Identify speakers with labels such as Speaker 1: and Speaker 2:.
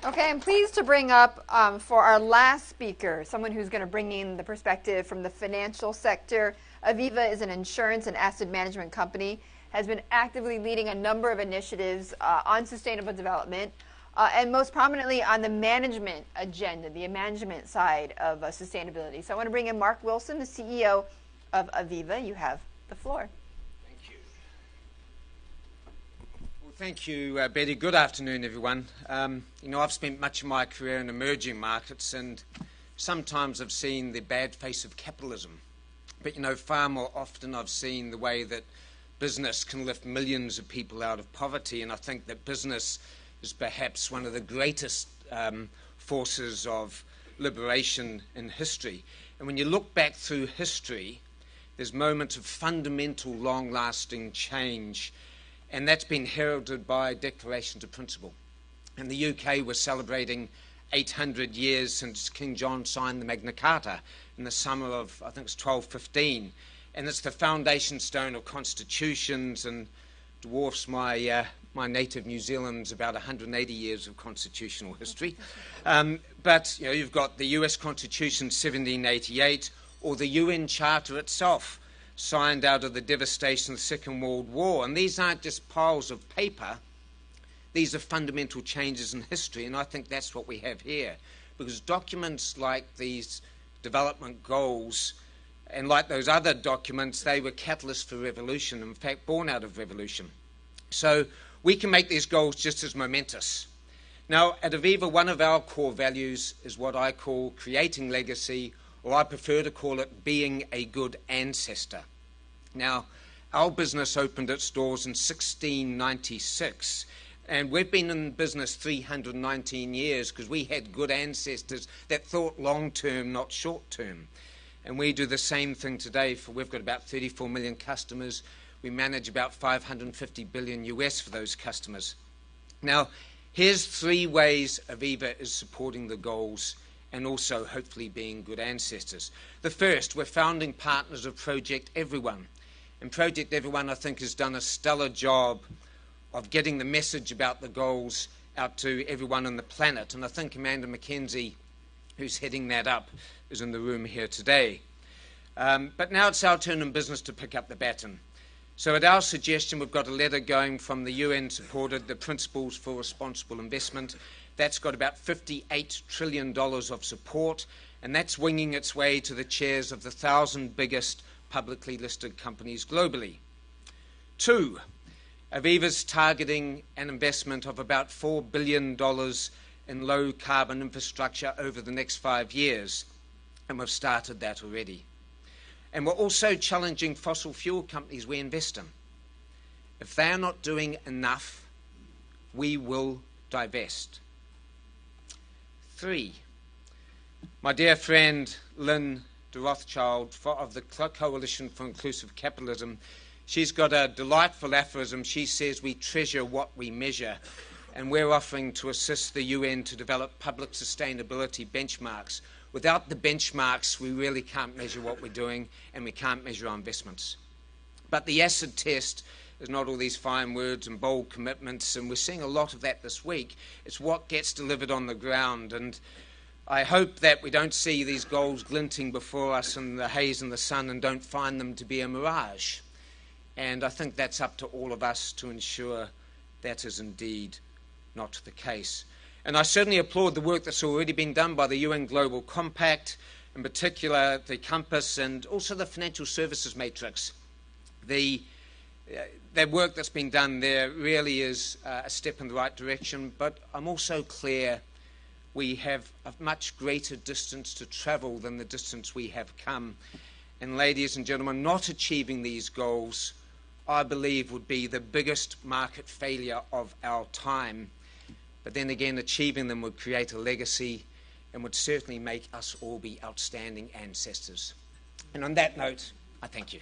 Speaker 1: Okay, I'm pleased to bring up for our last speaker, someone who's going to bring in the perspective from the financial sector. Aviva is an insurance and asset management company, has been actively leading a number of initiatives on sustainable development, and most prominently on the management agenda, the management side of sustainability. So I want to bring in Mark Wilson, the CEO of Aviva. You have the floor.
Speaker 2: Thank you, Betty. Good afternoon, everyone. I've spent much of my career in emerging markets, and sometimes I've seen the bad face of capitalism. But, far more often I've seen the way that business can lift millions of people out of poverty, and I think that business is perhaps one of the greatest forces of liberation in history. And when you look back through history, there's moments of fundamental, long-lasting change. And that's been heralded by declarations of principle. In the UK, we're celebrating 800 years since King John signed the Magna Carta in the summer of, I think it's 1215. And it's the foundation stone of constitutions and dwarfs my native New Zealand's about 180 years of constitutional history. But you've got the US Constitution 1788 or the UN Charter itself, signed out of the devastation of the Second World War. And these aren't just piles of paper. These are fundamental changes in history, and I think that's what we have here. Because documents like these development goals, and like those other documents, they were catalysts for revolution, in fact, born out of revolution. So we can make these goals just as momentous. Now, at Aviva, one of our core values is what I call creating legacy, or I prefer to call it being a good ancestor. Now, our business opened its doors in 1696, and we've been in business 319 years because we had good ancestors that thought long-term, not short-term. And we do the same thing today. We've got about 34 million customers. We manage about 550 billion US for those customers. Now, here's 3 ways Aviva is supporting the goals and also hopefully being good ancestors. The first, we're founding partners of Project Everyone. And Project Everyone, I think, has done a stellar job of getting the message about the goals out to everyone on the planet. And I think Amanda McKenzie, who's heading that up, is in the room here today. But now it's our turn in business to pick up the baton. So at our suggestion, we've got a letter going from the UN supported the Principles for Responsible Investment. That's got about $58 trillion of support, and that's winging its way to the chairs of the 1,000 biggest publicly listed companies globally. 2, Aviva's targeting an investment of about $4 billion in low-carbon infrastructure over the next 5 years, and we've started that already. And we're also challenging fossil fuel companies we invest in. If they are not doing enough, we will divest. 3, my dear friend Lynn de Rothschild of the Coalition for Inclusive Capitalism, she's got a delightful aphorism. She says we treasure what we measure, and we're offering to assist the UN to develop public sustainability benchmarks. Without the benchmarks, we really can't measure what we're doing, and we can't measure our investments. But the acid test is not all these fine words and bold commitments, and we're seeing a lot of that this week. It's what gets delivered on the ground, and I hope that we don't see these goals glinting before us in the haze and the sun and don't find them to be a mirage. And I think that's up to all of us to ensure that is indeed not the case. And I certainly applaud the work that's already been done by the UN Global Compact, in particular the Compass and also the Financial Services Matrix. The work that's been done there really is a step in the right direction, but I'm also clear we have a much greater distance to travel than the distance we have come. And ladies and gentlemen, not achieving these goals, I believe, would be the biggest market failure of our time. But then again, achieving them would create a legacy and would certainly make us all be outstanding ancestors. And on that note, I thank you.